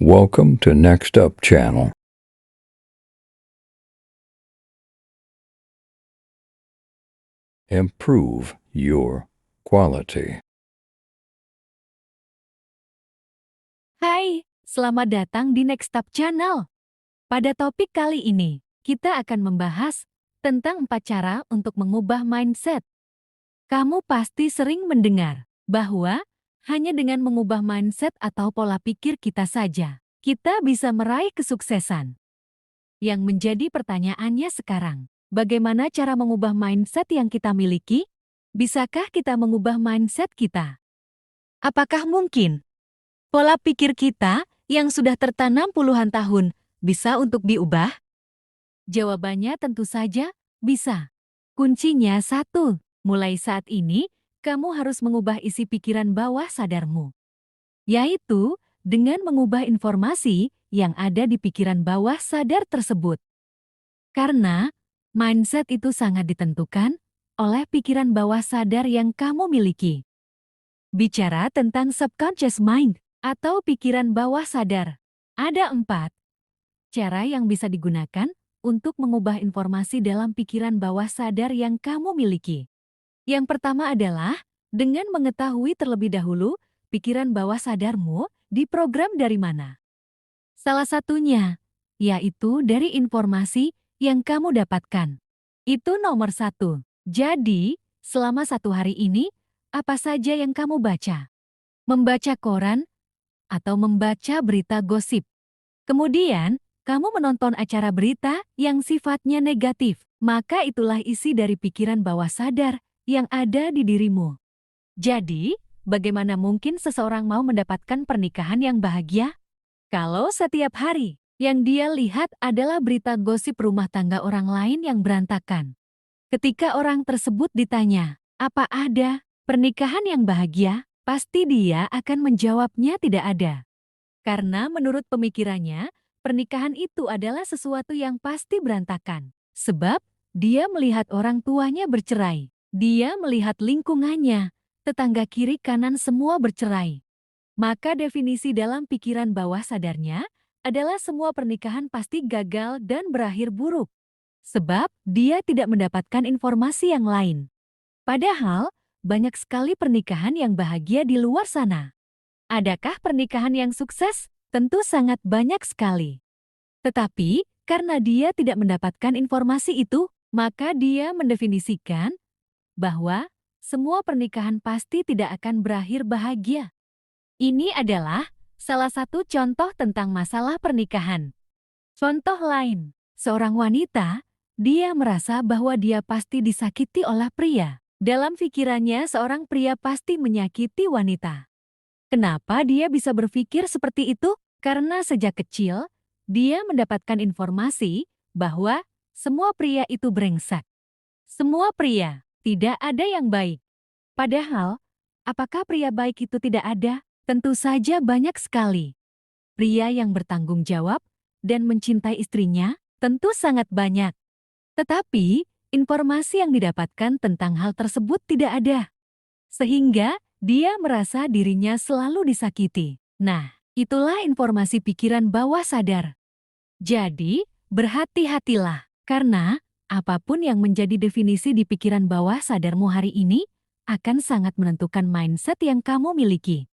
Welcome to Next Up channel. Improve your quality. Hai, selamat datang di Next Up Channel. Pada topik kali ini, kita akan membahas tentang 4 cara untuk mengubah mindset. Kamu pasti sering mendengar bahwa hanya dengan mengubah mindset atau pola pikir kita saja, kita bisa meraih kesuksesan. Yang menjadi pertanyaannya sekarang, bagaimana cara mengubah mindset yang kita miliki? Bisakah kita mengubah mindset kita? Apakah mungkin pola pikir kita yang sudah tertanam puluhan tahun bisa untuk diubah? Jawabannya tentu saja bisa. Kuncinya satu, mulai saat ini, kamu harus mengubah isi pikiran bawah sadarmu. Yaitu, dengan mengubah informasi yang ada di pikiran bawah sadar tersebut. Karena, mindset itu sangat ditentukan oleh pikiran bawah sadar yang kamu miliki. Bicara tentang subconscious mind atau pikiran bawah sadar, ada 4 cara yang bisa digunakan untuk mengubah informasi dalam pikiran bawah sadar yang kamu miliki. Yang pertama adalah dengan mengetahui terlebih dahulu pikiran bawah sadarmu diprogram dari mana. Salah satunya, yaitu dari informasi yang kamu dapatkan. Itu nomor 1. Jadi, selama 1 hari ini, apa saja yang kamu baca? Membaca koran atau membaca berita gosip. Kemudian, kamu menonton acara berita yang sifatnya negatif, maka itulah isi dari pikiran bawah sadar yang ada di dirimu. Jadi, bagaimana mungkin seseorang mau mendapatkan pernikahan yang bahagia? Kalau setiap hari yang dia lihat adalah berita gosip rumah tangga orang lain yang berantakan. Ketika orang tersebut ditanya, apa ada pernikahan yang bahagia? Pasti dia akan menjawabnya tidak ada. Karena menurut pemikirannya, pernikahan itu adalah sesuatu yang pasti berantakan. Sebab, dia melihat orang tuanya bercerai. Dia melihat lingkungannya, tetangga kiri kanan semua bercerai. Maka definisi dalam pikiran bawah sadarnya adalah semua pernikahan pasti gagal dan berakhir buruk. Sebab, dia tidak mendapatkan informasi yang lain. Padahal, banyak sekali pernikahan yang bahagia di luar sana. Adakah pernikahan yang sukses? Tentu sangat banyak sekali. Tetapi, karena dia tidak mendapatkan informasi itu, maka dia mendefinisikan bahwa semua pernikahan pasti tidak akan berakhir bahagia. Ini adalah salah satu contoh tentang masalah pernikahan. Contoh lain, seorang wanita, dia merasa bahwa dia pasti disakiti oleh pria. Dalam pikirannya, seorang pria pasti menyakiti wanita. Kenapa dia bisa berpikir seperti itu? Karena sejak kecil, dia mendapatkan informasi bahwa semua pria itu brengsek. Semua pria, tidak ada yang baik. Padahal, apakah pria baik itu tidak ada? Tentu saja banyak sekali. Pria yang bertanggung jawab dan mencintai istrinya tentu sangat banyak. Tetapi, informasi yang didapatkan tentang hal tersebut tidak ada. Sehingga, dia merasa dirinya selalu disakiti. Nah, itulah informasi pikiran bawah sadar. Jadi, berhati-hatilah, karena apapun yang menjadi definisi di pikiran bawah sadarmu hari ini akan sangat menentukan mindset yang kamu miliki.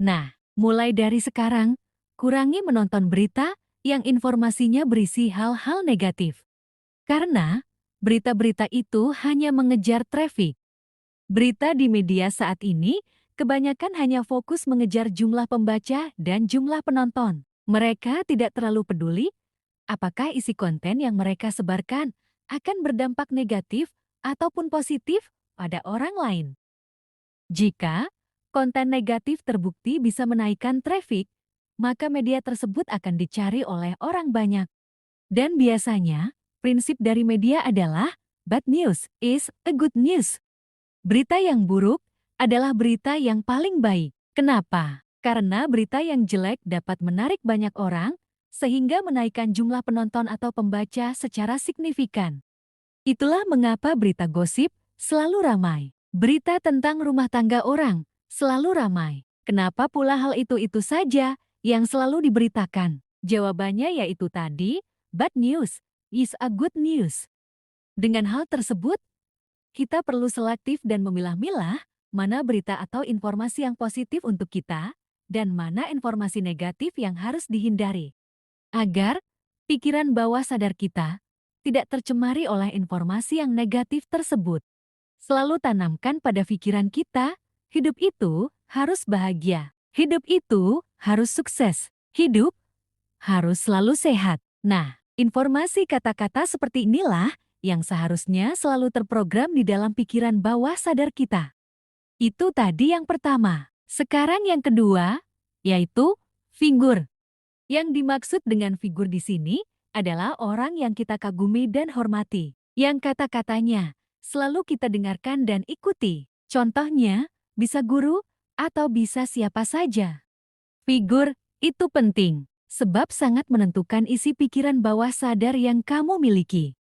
Nah, mulai dari sekarang, kurangi menonton berita yang informasinya berisi hal-hal negatif. Karena, berita-berita itu hanya mengejar traffic. Berita di media saat ini kebanyakan hanya fokus mengejar jumlah pembaca dan jumlah penonton. Mereka tidak terlalu peduli apakah isi konten yang mereka sebarkan akan berdampak negatif ataupun positif pada orang lain. Jika konten negatif terbukti bisa menaikkan traffic, maka media tersebut akan dicari oleh orang banyak. Dan biasanya, prinsip dari media adalah bad news is a good news. Berita yang buruk adalah berita yang paling baik. Kenapa? Karena berita yang jelek dapat menarik banyak orang, sehingga menaikkan jumlah penonton atau pembaca secara signifikan. Itulah mengapa berita gosip selalu ramai. Berita tentang rumah tangga orang selalu ramai. Kenapa pula hal itu saja yang selalu diberitakan? Jawabannya yaitu tadi, bad news is a good news. Dengan hal tersebut, kita perlu selektif dan memilah-milah mana berita atau informasi yang positif untuk kita dan mana informasi negatif yang harus dihindari. Agar pikiran bawah sadar kita tidak tercemari oleh informasi yang negatif tersebut. Selalu tanamkan pada pikiran kita, hidup itu harus bahagia. Hidup itu harus sukses. Hidup harus selalu sehat. Nah, informasi kata-kata seperti inilah yang seharusnya selalu terprogram di dalam pikiran bawah sadar kita. Itu tadi yang pertama. Sekarang yang kedua, yaitu figur. Yang dimaksud dengan figur di sini adalah orang yang kita kagumi dan hormati. Yang kata-katanya selalu kita dengarkan dan ikuti. Contohnya, bisa guru atau bisa siapa saja. Figur itu penting, sebab sangat menentukan isi pikiran bawah sadar yang kamu miliki.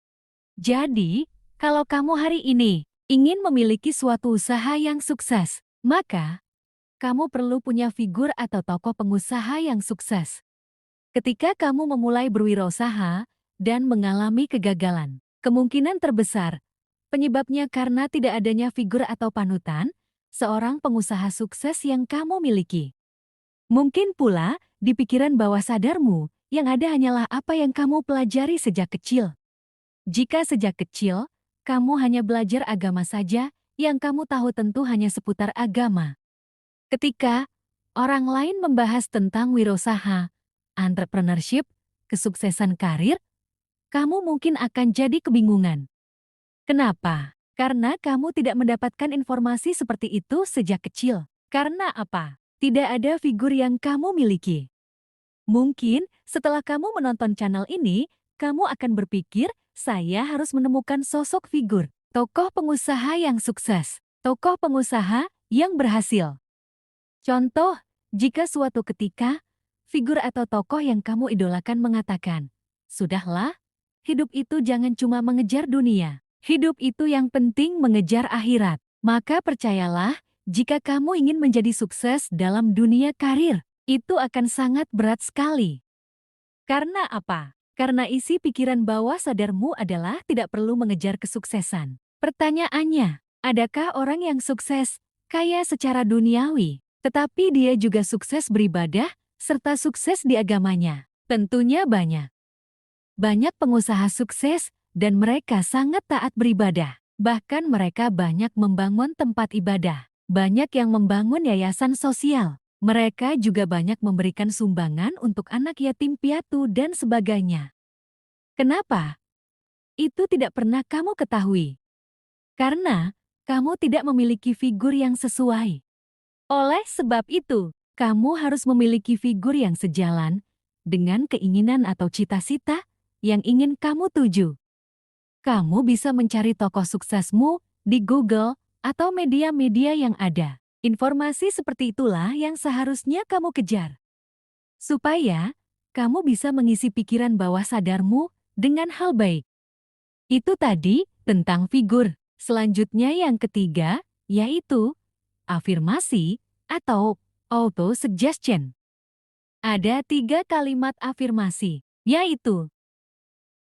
Jadi, kalau kamu hari ini ingin memiliki suatu usaha yang sukses, maka kamu perlu punya figur atau tokoh pengusaha yang sukses. Ketika kamu memulai berwirausaha dan mengalami kegagalan, kemungkinan terbesar penyebabnya karena tidak adanya figur atau panutan seorang pengusaha sukses yang kamu miliki. Mungkin pula di pikiran bawah sadarmu yang ada hanyalah apa yang kamu pelajari sejak kecil. Jika sejak kecil, kamu hanya belajar agama saja, yang kamu tahu tentu hanya seputar agama. Ketika orang lain membahas tentang wirausaha, entrepreneurship, kesuksesan karir, kamu mungkin akan jadi kebingungan. Kenapa? Karena kamu tidak mendapatkan informasi seperti itu sejak kecil. Karena apa? Tidak ada figur yang kamu miliki. Mungkin setelah kamu menonton channel ini, kamu akan berpikir, saya harus menemukan sosok figur, tokoh pengusaha yang sukses, tokoh pengusaha yang berhasil. Contoh, jika suatu ketika, figur atau tokoh yang kamu idolakan mengatakan, "Sudahlah, hidup itu jangan cuma mengejar dunia. Hidup itu yang penting mengejar akhirat." Maka percayalah, jika kamu ingin menjadi sukses dalam dunia karir, itu akan sangat berat sekali. Karena apa? Karena isi pikiran bawah sadarmu adalah tidak perlu mengejar kesuksesan. Pertanyaannya, adakah orang yang sukses, kaya secara duniawi, tetapi dia juga sukses beribadah, serta sukses di agamanya? Tentunya banyak. Banyak pengusaha sukses, dan mereka sangat taat beribadah. Bahkan mereka banyak membangun tempat ibadah. Banyak yang membangun yayasan sosial. Mereka juga banyak memberikan sumbangan untuk anak yatim piatu dan sebagainya. Kenapa? Itu tidak pernah kamu ketahui. Karena kamu tidak memiliki figur yang sesuai. Oleh sebab itu, kamu harus memiliki figur yang sejalan dengan keinginan atau cita-cita yang ingin kamu tuju. Kamu bisa mencari tokoh suksesmu di Google atau media-media yang ada. Informasi seperti itulah yang seharusnya kamu kejar. Supaya kamu bisa mengisi pikiran bawah sadarmu dengan hal baik. Itu tadi tentang figur. Selanjutnya yang ketiga, yaitu afirmasi atau auto-suggestion. Ada 3 kalimat afirmasi, yaitu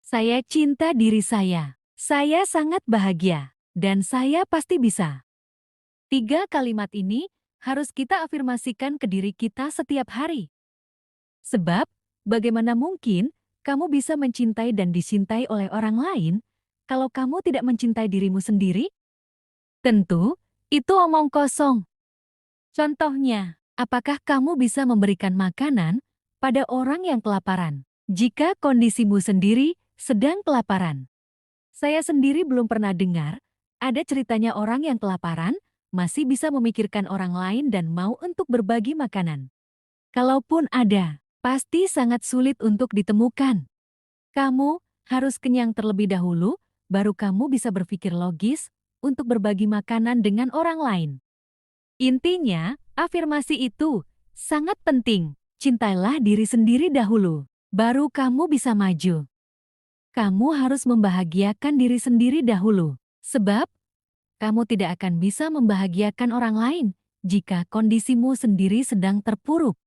saya cinta diri saya sangat bahagia, dan saya pasti bisa. 3 kalimat ini harus kita afirmasikan ke diri kita setiap hari. Sebab, bagaimana mungkin kamu bisa mencintai dan dicintai oleh orang lain kalau kamu tidak mencintai dirimu sendiri? Tentu, itu omong kosong. Contohnya, apakah kamu bisa memberikan makanan pada orang yang kelaparan jika kondisimu sendiri sedang kelaparan? Saya sendiri belum pernah dengar ada ceritanya orang yang kelaparan masih bisa memikirkan orang lain dan mau untuk berbagi makanan. Kalaupun ada, pasti sangat sulit untuk ditemukan. Kamu harus kenyang terlebih dahulu, baru kamu bisa berpikir logis untuk berbagi makanan dengan orang lain. Intinya, afirmasi itu sangat penting. Cintailah diri sendiri dahulu, baru kamu bisa maju. Kamu harus membahagiakan diri sendiri dahulu, sebab kamu tidak akan bisa membahagiakan orang lain jika kondisimu sendiri sedang terpuruk.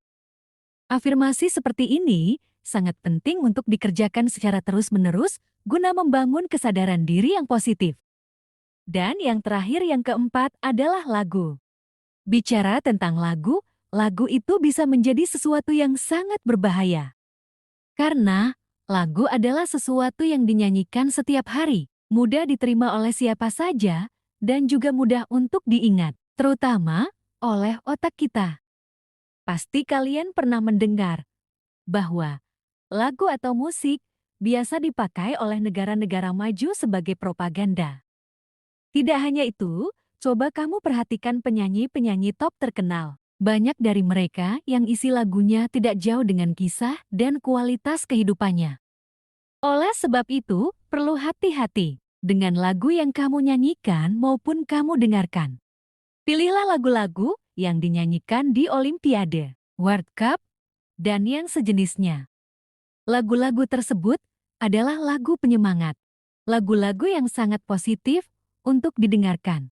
Afirmasi seperti ini sangat penting untuk dikerjakan secara terus-menerus guna membangun kesadaran diri yang positif. Dan yang terakhir, yang keempat adalah lagu. Bicara tentang lagu, lagu itu bisa menjadi sesuatu yang sangat berbahaya. Karena lagu adalah sesuatu yang dinyanyikan setiap hari, mudah diterima oleh siapa saja, dan juga mudah untuk diingat, terutama oleh otak kita. Pasti kalian pernah mendengar bahwa lagu atau musik biasa dipakai oleh negara-negara maju sebagai propaganda. Tidak hanya itu, coba kamu perhatikan penyanyi-penyanyi top terkenal. Banyak dari mereka yang isi lagunya tidak jauh dengan kisah dan kualitas kehidupannya. Oleh sebab itu, perlu hati-hati dengan lagu yang kamu nyanyikan maupun kamu dengarkan. Pilihlah lagu-lagu yang dinyanyikan di Olimpiade, World Cup, dan yang sejenisnya. Lagu-lagu tersebut adalah lagu penyemangat, lagu-lagu yang sangat positif untuk didengarkan.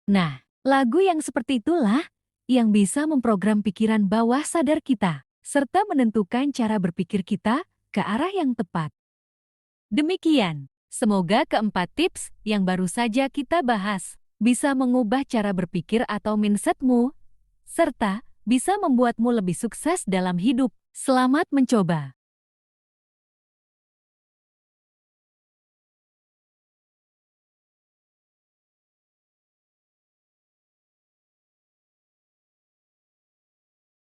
Nah, lagu yang seperti itulah yang bisa memprogram pikiran bawah sadar kita, serta menentukan cara berpikir kita ke arah yang tepat. Demikian, semoga keempat tips yang baru saja kita bahas bisa mengubah cara berpikir atau mindsetmu, serta bisa membuatmu lebih sukses dalam hidup. Selamat mencoba!